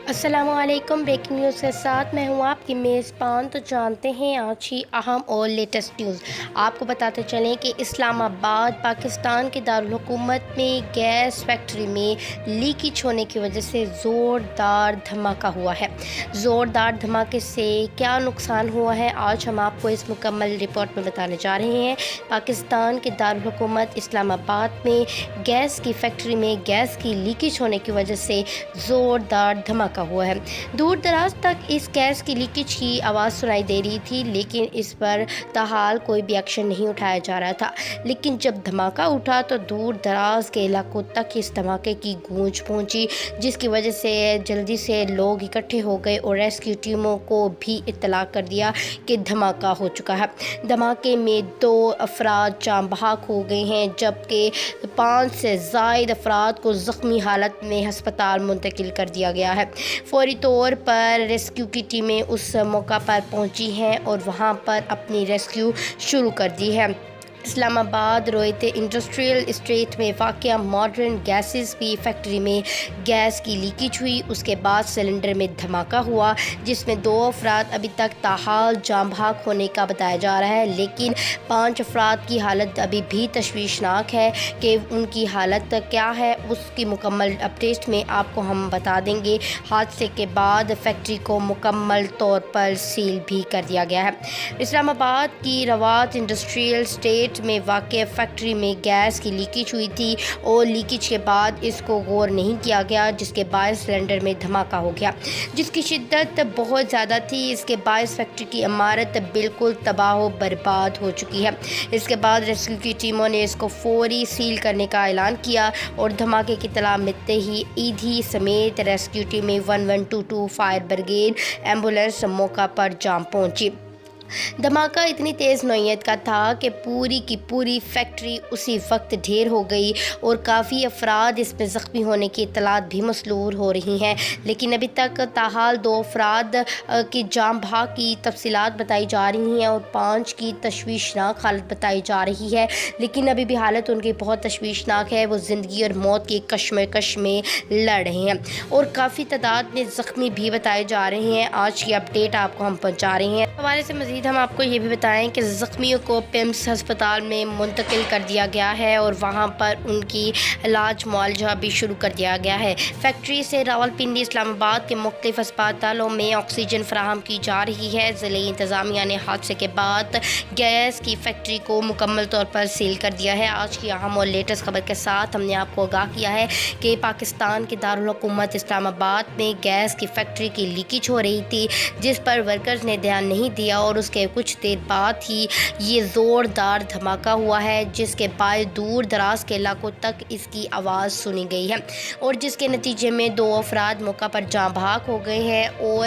السلام علیکم۔ Breaking news کے ساتھ میں ہوں آپ کی میزبان۔ تو جانتے ہیں آج ہی اہم اور لیٹسٹ نیوز۔ آپ کو بتاتے چلیں کہ اسلام آباد پاکستان کے دارالحکومت میں گیس فیکٹری میں لیکیج ہونے کی وجہ سے زوردار دھماکہ ہوا ہے۔ زوردار دھماکے سے کیا نقصان ہوا ہے آج ہم آپ کو اس مکمل رپورٹ میں بتانے جا رہے ہیں۔ پاکستان کے دارالحکومت اسلام آباد میں گیس کی فیکٹری میں گیس کی لیکیج ہونے کی وجہ سے زوردار دھماکہ ہوا ہے۔ دور دراز تک اس گیس کی لیکیج کی آواز سنائی دے رہی تھی، لیکن اس پر تاحال کوئی بھی ایکشن نہیں اٹھایا جا رہا تھا۔ لیکن جب دھماکہ اٹھا تو دور دراز کے علاقوں تک اس دھماکے کی گونج پہنچی، جس کی وجہ سے جلدی سے لوگ اکٹھے ہو گئے اور ریسکیو ٹیموں کو بھی اطلاع کر دیا کہ دھماکہ ہو چکا ہے۔ دھماکے میں 2 افراد جاں بحق ہو گئے ہیں، جبکہ 5 سے زائد افراد کو زخمی حالت میں ہسپتال منتقل کر دیا گیا ہے۔ فوری طور پر ریسکیو کی ٹیمیں اس موقع پر پہنچی ہیں اور وہاں پر اپنی ریسکیو شروع کر دی ہے۔ اسلام آباد رویتے انڈسٹریل اسٹیٹ میں واقع ماڈرن گیسز کی فیکٹری میں گیس کی لیکیج ہوئی۔ اس کے بعد سلنڈر میں دھماکہ ہوا، جس میں 2 افراد ابھی تک تاحال جاں بحق ہونے کا بتایا جا رہا ہے، لیکن 5 افراد کی حالت ابھی بھی تشویشناک ہے۔ کہ ان کی حالت کیا ہے اس کی مکمل اپڈیٹ میں آپ کو ہم بتا دیں گے۔ حادثے کے بعد فیکٹری کو مکمل طور پر سیل بھی کر دیا گیا ہے۔ اسلام آباد کی روات انڈسٹریل اسٹیٹ میں واقع فیکٹری میں گیس کی لیکیج ہوئی تھی اور لیکیج کے بعد اس کو غور نہیں کیا گیا، جس کے باعث سلنڈر میں دھماکہ ہو گیا، جس کی شدت بہت زیادہ تھی۔ اس کے باعث فیکٹری کی عمارت بالکل تباہ و برباد ہو چکی ہے۔ اس کے بعد ریسکیو کی ٹیموں نے اس کو فوری سیل کرنے کا اعلان کیا اور دھماکے کی اطلاع ملتے ہی ایدھی سمیت ریسکیو ٹیمیں 1122 فائر بریگیڈ ایمبولینس موقع پر جا پہنچی۔ دھماکہ اتنی تیز نوعیت کا تھا کہ پوری کی پوری فیکٹری اسی وقت ڈھیر ہو گئی اور کافی افراد اس میں زخمی ہونے کی اطلاعات بھی موصول ہو رہی ہیں، لیکن ابھی تک تاحال 2 افراد کی جاں بحق کی تفصیلات بتائی جا رہی ہیں اور 5 کی تشویشناک حالت بتائی جا رہی ہے، لیکن ابھی بھی حالت ان کی بہت تشویشناک ہے۔ وہ زندگی اور موت کی کشمکش میں لڑ رہے ہیں اور کافی تعداد میں زخمی بھی بتائے جا رہے ہیں۔ آج کی اپڈیٹ آپ کو ہم پہنچا رہے ہیں۔ حوالے سے مزید ہم آپ کو یہ بھی بتائیں کہ زخمیوں کو پیمس ہسپتال میں منتقل کر دیا گیا ہے اور وہاں پر ان کی علاج معالجہ بھی شروع کر دیا گیا ہے۔ فیکٹری سے راولپنڈی، اسلام آباد کے مختلف اسپتالوں میں آکسیجن فراہم کی جا رہی ہے۔ ضلعی انتظامیہ نے حادثے کے بعد گیس کی فیکٹری کو مکمل طور پر سیل کر دیا ہے۔ آج کی اہم اور لیٹسٹ خبر کے ساتھ ہم نے آپ کو آگاہ کیا ہے کہ پاکستان کے دارالحکومت اسلام آباد میں گیس کی فیکٹری کی لیکیج ہو رہی تھی، جس پر ورکرز نے دھیان نہیں دیا اور اس کے کچھ دیر بعد ہی یہ زوردار دھماکہ ہوا ہے، جس کے باعث دور دراز کے علاقوں تک اس کی آواز سنی گئی ہے اور جس کے نتیجے میں 2 افراد موقع پر جاں بحق ہو گئے ہیں اور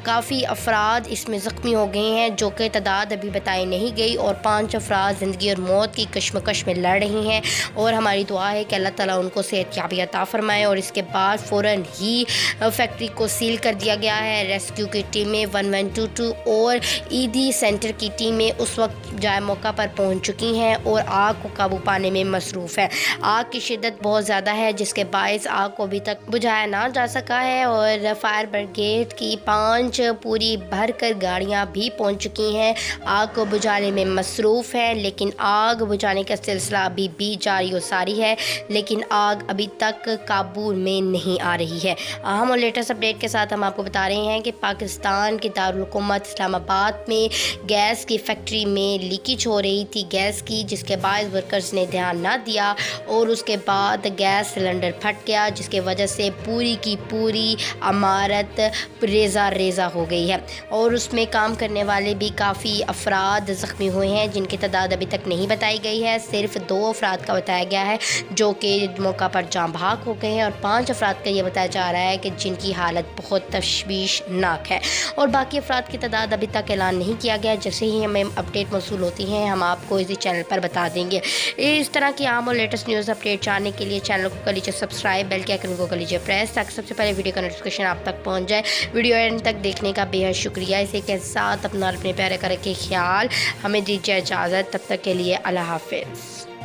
کافی افراد اس میں زخمی ہو گئے ہیں، جو کہ تعداد ابھی بتائی نہیں گئی، اور 5 افراد زندگی اور موت کی کشمکش میں لڑ رہے ہیں اور ہماری دعا ہے کہ اللہ تعالیٰ ان کو صحت یابی عطا فرمائے۔ اور اس کے بعد فوراً ہی فیکٹری کو سیل کر دیا گیا ہے۔ ریسکیو کی ٹیمیں 1122 اور ایدھی سینٹر کی ٹیمیں اس وقت جائے موقع پر پہنچ چکی ہیں اور آگ کو قابو پانے میں مصروف ہیں۔ آگ کی شدت بہت زیادہ ہے، جس کے باعث آگ کو ابھی تک بجھایا نہ جا سکا ہے اور فائر بریگیڈ کی 5 پوری بھر کر گاڑیاں بھی پہنچ چکی ہیں، آگ کو بجھانے میں مصروف ہیں، لیکن آگ بجھانے کا سلسلہ ابھی بھی جاری و ساری ہے، لیکن آگ ابھی تک قابو میں نہیں آ رہی ہے۔ اہم اور لیٹسٹ اپڈیٹ کے ساتھ ہم آپ کو بتا رہے ہیں کہ پاکستان کے دارالحکومت اسلام آباد میں گیس کی فیکٹری میں لیکیج ہو رہی تھی گیس کی، جس کے باعث ورکرز نے دھیان نہ دیا اور اس کے بعد گیس سلنڈر پھٹ گیا، جس کی وجہ سے پوری کی پوری عمارت ریزہ ریزہ ہو گئی ہے اور اس میں کام کرنے والے بھی کافی افراد زخمی ہوئے ہیں، جن کی تعداد ابھی تک نہیں بتائی گئی ہے۔ صرف 2 افراد کا بتایا گیا ہے جو کہ موقع پر جاں بحق ہو گئے ہیں اور 5 افراد کا یہ بتایا جا رہا ہے کہ جن کی حالت بہت تشویشناک ہے اور باقی افراد کی تعداد ابھی تک اعلان نہیں کیا گیا۔ جیسے ہی ہمیں اپڈیٹ موصول ہوتی ہیں ہم آپ کو اسی چینل پر بتا دیں گے۔ اس طرح کی عام اور لیٹسٹ نیوز اپڈیٹ جاننے کے لیے چینل کو کر لیجیے سبسکرائب، بیل کے آئکن کو کر لیجیے پریس، تاکہ سب سے پہلے ویڈیو کا نوٹیفیکیشن آپ تک پہنچ جائے۔ ویڈیو اینڈ تک دیکھنے کا بے حد شکریہ۔ اسی کے ساتھ اپنا اور اپنے پیارے کا رکھیں خیال۔ ہمیں دیجیے اجازت، تب تک کے لیے اللہ حافظ۔